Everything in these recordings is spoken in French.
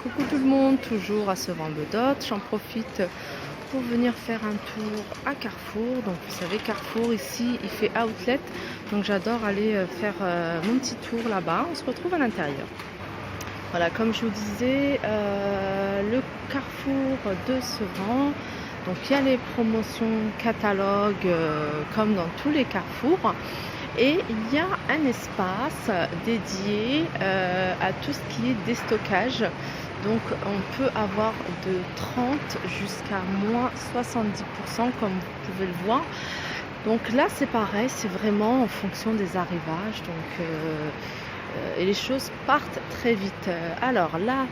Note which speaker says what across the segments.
Speaker 1: Coucou tout le monde, toujours à se vendre dot. J'en profite pour venir faire un tour à Carrefour. Donc vous savez, Carrefour ici il fait outlet, donc j'adore aller faire mon petit tour là-bas. On se retrouve à l'intérieur. Voilà, comme je vous disais, le Carrefour de Sevran. Donc il y a les promotions catalogues comme dans tous les carrefours. Et il y a un espace dédié à tout ce qui est déstockage. Donc on peut avoir de 30 jusqu'à moins 70% comme vous pouvez le voir. Donc là c'est pareil, c'est vraiment en fonction des arrivages. Donc et les choses partent très vite. Alors là,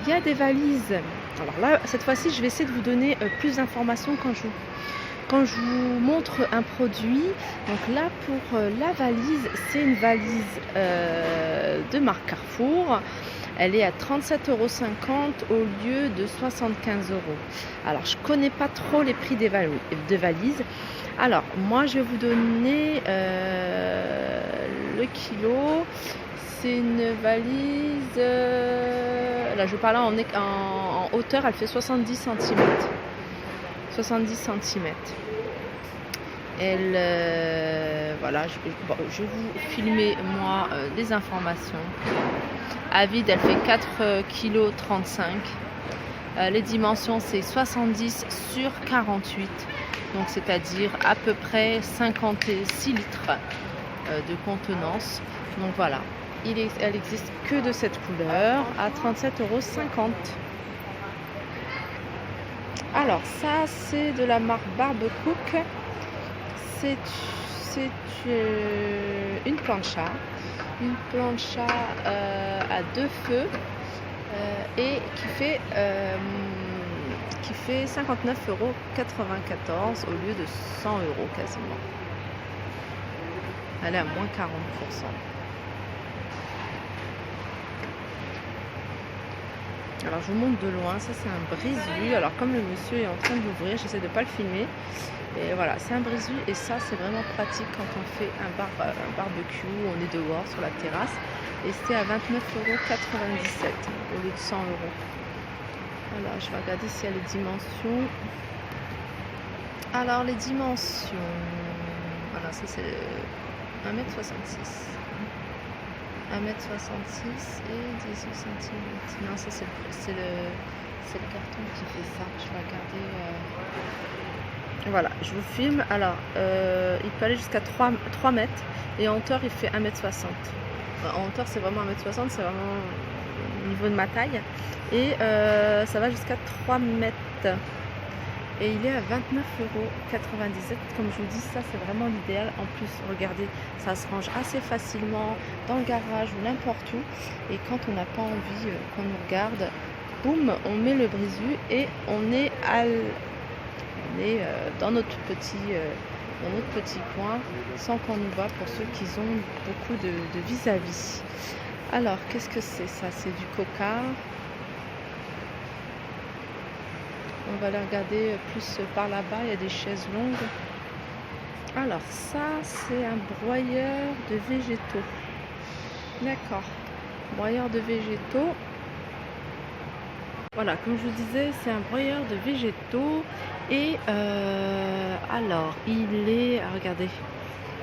Speaker 1: il y a des valises. Alors là, cette fois-ci, je vais essayer de vous donner plus d'informations quand je vous montre un produit. Donc là, pour la valise, c'est une valise de marque Carrefour. Elle est à 37,50 € au lieu de 75 €. Alors, je ne connais pas trop les prix de valises. Alors, moi, je vais vous donner le kilo. C'est une valise, là je parle en hauteur, elle fait 70 cm. 70 cm. Elle, voilà, je vais vous filmer moi des informations. À vide, elle fait 4,35 kg. Les dimensions, c'est 70 sur 48. Donc c'est-à-dire à peu près 56 litres de contenance. Donc voilà. Elle existe que de cette couleur à 37,50 €. Alors ça c'est de la marque Barbecook. C'est une plancha. Une plancha à deux feux et qui fait 59,94 € au lieu de 100 € quasiment. Elle est à moins 40%. Alors je vous montre de loin, ça c'est un brise-vue. Alors comme le monsieur est en train de l'ouvrir, j'essaie de ne pas le filmer. Et voilà, c'est un brise-vue et ça c'est vraiment pratique quand on fait un barbecue, on est dehors sur la terrasse. Et c'était à 29,97 € au lieu de 100 €. Voilà, je vais regarder s'il y a les dimensions. Alors les dimensions, voilà, ça c'est 1,66 m. 1,66 m et 18 cm. Non, ça c'est le carton qui fait ça. Je vais regarder. Voilà, je vous filme. Alors, il peut aller jusqu'à 3 mètres et en hauteur il fait 1,60 m. En hauteur c'est vraiment 1,60 m, c'est vraiment au niveau de ma taille. Et ça va jusqu'à 3 mètres. Et il est à 29,97 €. Comme je vous dis, ça c'est vraiment l'idéal. En plus, regardez, ça se range assez facilement dans le garage ou n'importe où. Et quand on n'a pas envie qu'on nous regarde, boum, on met le brise-vue et on est dans notre petit coin sans qu'on nous voit, pour ceux qui ont beaucoup de vis-à-vis. Alors, qu'est-ce que c'est ça? C'est du coca. On va aller regarder plus par là-bas, il y a des chaises longues. Alors ça, c'est un broyeur de végétaux. D'accord, broyeur de végétaux. Voilà, comme je vous disais, c'est un broyeur de végétaux. Et alors, il est, regardez,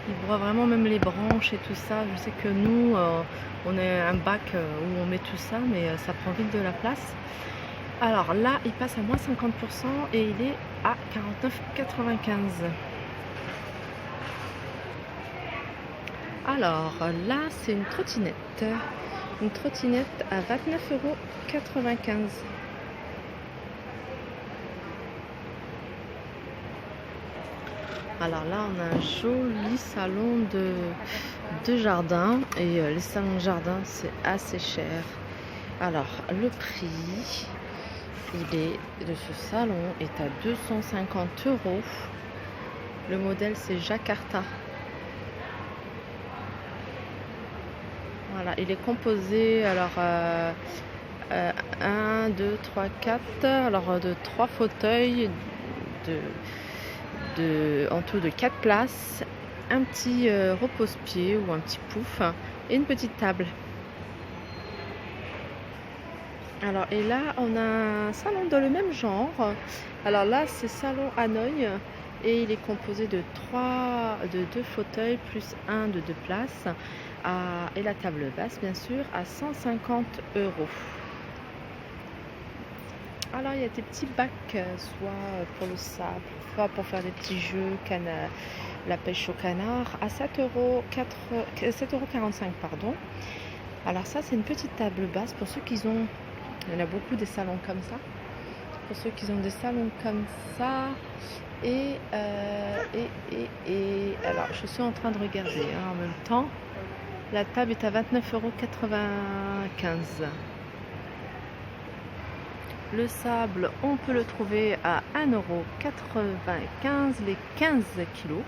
Speaker 1: il broie vraiment même les branches et tout ça. Je sais que nous, on a un bac où on met tout ça, mais ça prend vite de la place. Alors là, il passe à moins 50% et il est à 49,95 €. Alors là, c'est une trottinette. Une trottinette à 29,95 €. Alors là, on a un joli salon de jardin. Et les salons de jardin, c'est assez cher. Alors, le prix... de ce salon est à 250 €. Le modèle c'est Jakarta. Voilà, il est composé alors 1, 2, 3, 4. Alors de 3 fauteuils en tout de 4 places, un petit repose-pied ou un petit pouf et une petite table. Alors, et là, on a un salon de le même genre. Alors là, c'est salon Hanoï et il est composé de deux fauteuils plus un de 2 places et la table basse, bien sûr, à 150 €. Alors, il y a des petits bacs, soit pour le sable, soit pour faire des petits jeux, la pêche au canard, à 7,45 €, pardon. Alors ça, c'est une petite table basse pour ceux qui ont... Il y en a beaucoup des salons comme ça. Pour ceux qui ont des salons comme ça. Et alors, je suis en train de regarder en même temps. La table est à 29,95 €. Le sable, on peut le trouver à 1,95 € les 15 kilos.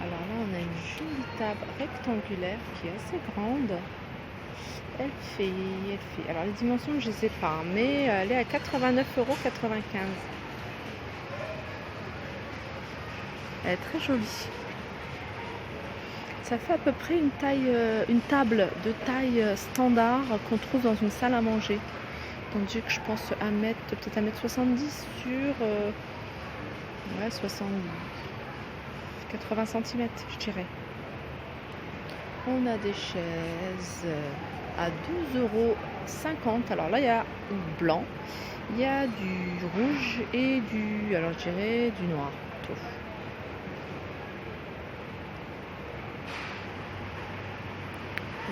Speaker 1: Alors là, on a une jolie table rectangulaire qui est assez grande. Elle fait. Alors les dimensions, je ne sais pas, mais elle est à 89,95 €. Elle est très jolie. Ça fait à peu près une table de taille standard qu'on trouve dans une salle à manger. Tandis que je pense peut-être 1,70 m sur 80 cm, je dirais. On a des chaises à 12,50 €. Alors là, il y a du blanc, il y a du rouge et alors je dirais du noir plutôt.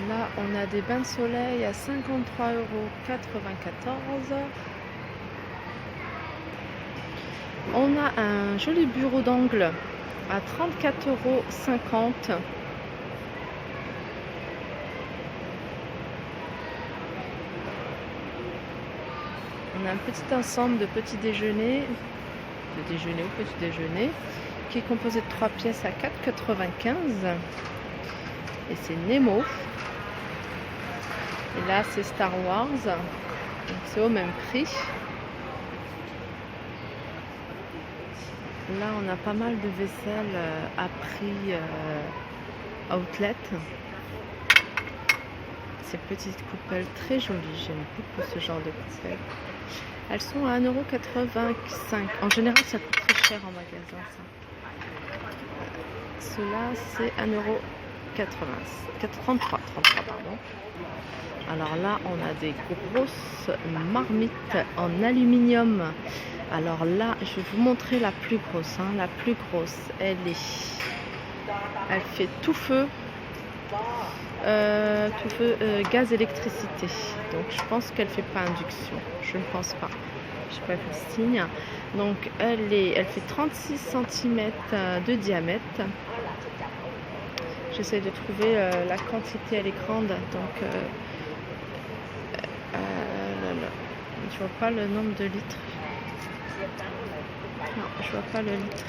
Speaker 1: Là, on a des bains de soleil à 53,94 €. On a un joli bureau d'angle à 34,50 €. On a un petit ensemble de petit déjeuner, ou petit déjeuner, qui est composé de 3 pièces à 4,95 €. Et c'est Nemo. Et là, c'est Star Wars. Donc c'est au même prix. Là, on a pas mal de vaisselle à prix outlet. Ces petites coupelles très jolies. J'aime beaucoup ce genre de coupelles. Elles sont à 1,85 €. En général, ça coûte très cher en magasin, ça. Cela, c'est 1,33 €, pardon. Alors là, on a des grosses marmites en aluminium. Alors là, je vais vous montrer la plus grosse. La plus grosse, elle fait tout feu, gaz, électricité. Donc je pense qu'elle fait pas induction. Je ne pense pas. Je n'ai pas vu le signe. Donc elle fait 36 cm de diamètre. J'essaie de trouver la quantité, elle est grande. Donc je vois pas le nombre de litres. Non, je vois pas le litre.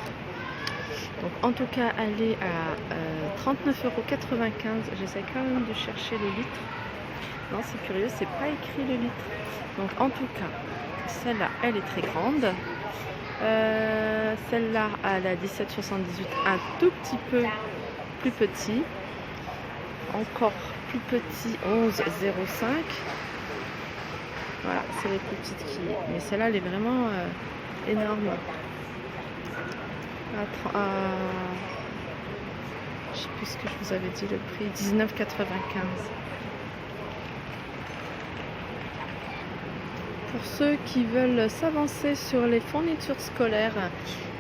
Speaker 1: Donc en tout cas, elle est à 39,95 €. J'essaie quand même de chercher le litre. Non, c'est curieux, c'est pas écrit le litre. Donc en tout cas, celle-là, elle est très grande. Celle-là, elle a 17,78, un tout petit peu plus petit. Encore plus petit, 11,05. Voilà, c'est les plus petites qui... Mais celle-là, elle est vraiment énorme. Je sais plus ce que je vous avais dit, le prix, 19,95 €. Pour ceux qui veulent s'avancer sur les fournitures scolaires,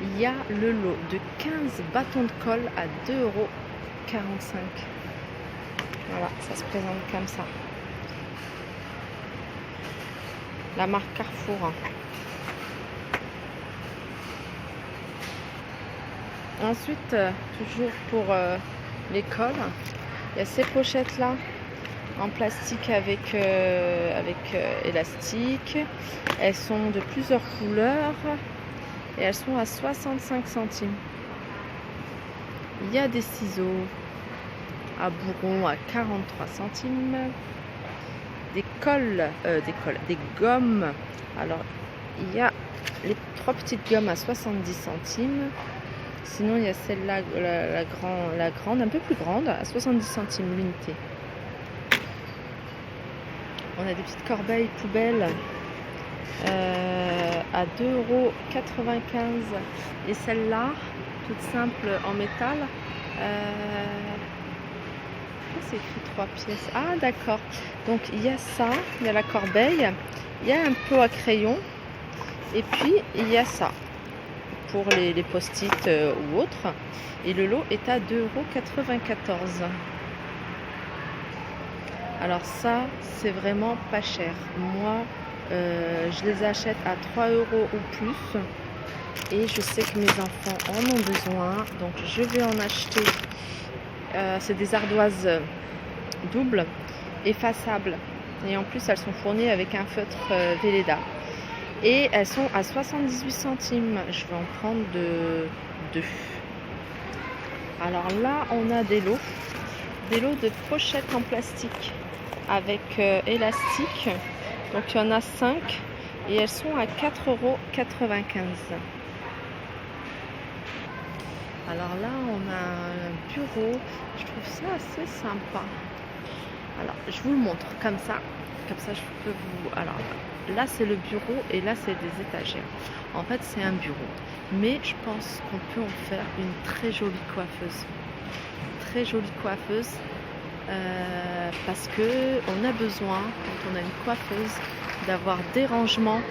Speaker 1: il y a le lot de 15 bâtons de colle à 2,45 €. Voilà, ça se présente comme ça. La marque Carrefour. Ensuite, toujours pour l'école, il y a ces pochettes là en plastique avec élastique. Elles sont de plusieurs couleurs et elles sont à 65 centimes. Il y a des ciseaux à bourron à 43 centimes. Des gommes. Alors, il y a les 3 petites gommes à 70 centimes. Sinon, il y a celle-là, la grande, un peu plus grande, à 70 centimes l'unité. On a des petites corbeilles poubelles à 2,95 €. Et celle-là, toute simple en métal, c'est écrit 3 pièces. Ah d'accord. Donc il y a ça, il y a la corbeille, il y a un pot à crayon, et puis il y a ça pour les post-it ou autres. Et le lot est à 2,94 €. Alors ça, c'est vraiment pas cher. Moi, je les achète à 3 € ou plus. Et je sais que mes enfants en ont besoin. Donc je vais en acheter. C'est des ardoises doubles, effaçables. Et en plus, elles sont fournies avec un feutre Velleda. Et elles sont à 78 centimes. Je vais en prendre deux. Alors là, on a des lots de pochettes en plastique avec élastique. Donc il y en a 5 et elles sont à 4,95 €. Alors là, on a un bureau. Je trouve ça assez sympa. Alors, je vous le montre comme ça. Comme ça, je peux vous... Alors là, c'est le bureau et là, c'est des étagères. En fait, c'est un bureau. Mais je pense qu'on peut en faire une très jolie coiffeuse. Très jolie coiffeuse. Parce que on a besoin, quand on a une coiffeuse, d'avoir des rangements.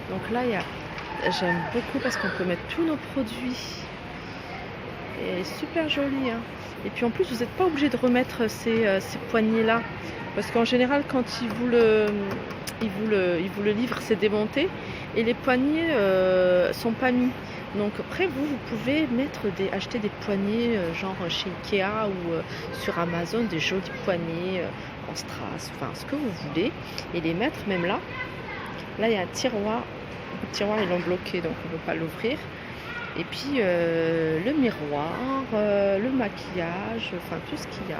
Speaker 1: Donc là, j'aime beaucoup parce qu'on peut mettre tous nos produits. Et super joli, hein. Et puis en plus, vous n'êtes pas obligé de remettre ces poignées là, parce qu'en général, quand ils vous le livrent, c'est démonté et les poignées sont pas mis. Donc après, vous pouvez acheter des poignées genre chez Ikea ou sur Amazon, des jolies poignées en strass, enfin ce que vous voulez, et les mettre même là. Là, il y a un tiroir. Le tiroir, ils l'ont bloqué, donc on ne peut pas l'ouvrir. Et puis le miroir, le maquillage, enfin tout ce qu'il y a,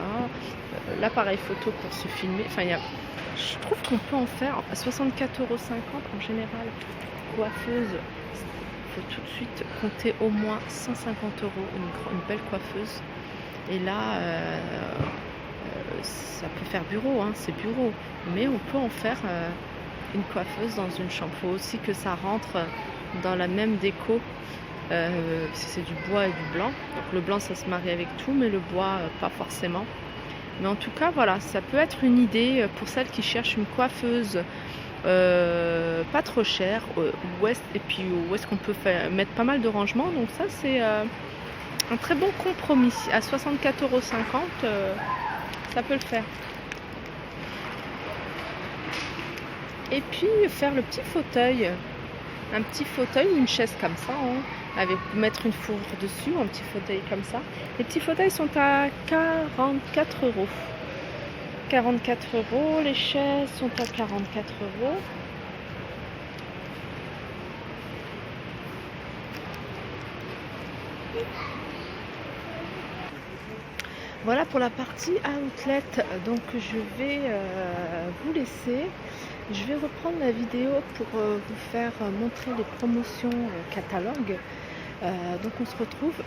Speaker 1: l'appareil photo pour se filmer. Enfin, je trouve qu'on peut en faire à 64,50 € en général. Coiffeuse, il faut tout de suite compter au moins 150 € une belle coiffeuse. Et là, ça peut faire bureau, hein, c'est bureau, mais on peut en faire une coiffeuse dans une chambre. Il faut aussi que ça rentre dans la même déco. Si c'est du bois et du blanc. Donc le blanc, ça se marie avec tout, mais le bois, pas forcément. Mais en tout cas, voilà, ça peut être une idée pour celles qui cherchent une coiffeuse pas trop chère, et puis où est-ce qu'on peut mettre pas mal de rangements. Donc ça, c'est un très bon compromis. À 64,50 €, ça peut le faire. Et puis faire le petit fauteuil. Un petit fauteuil ou une chaise comme ça, hein, avec mettre une fourre dessus, un petit fauteuil comme ça. Les petits fauteuils sont à 44 €. 44 €, les chaises sont à 44 €. Voilà pour la partie outlet. Donc je vais vous laisser. Je vais reprendre la vidéo pour vous faire montrer les promotions catalogue. Donc on se retrouve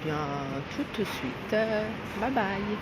Speaker 1: bien tout de suite. Bye bye.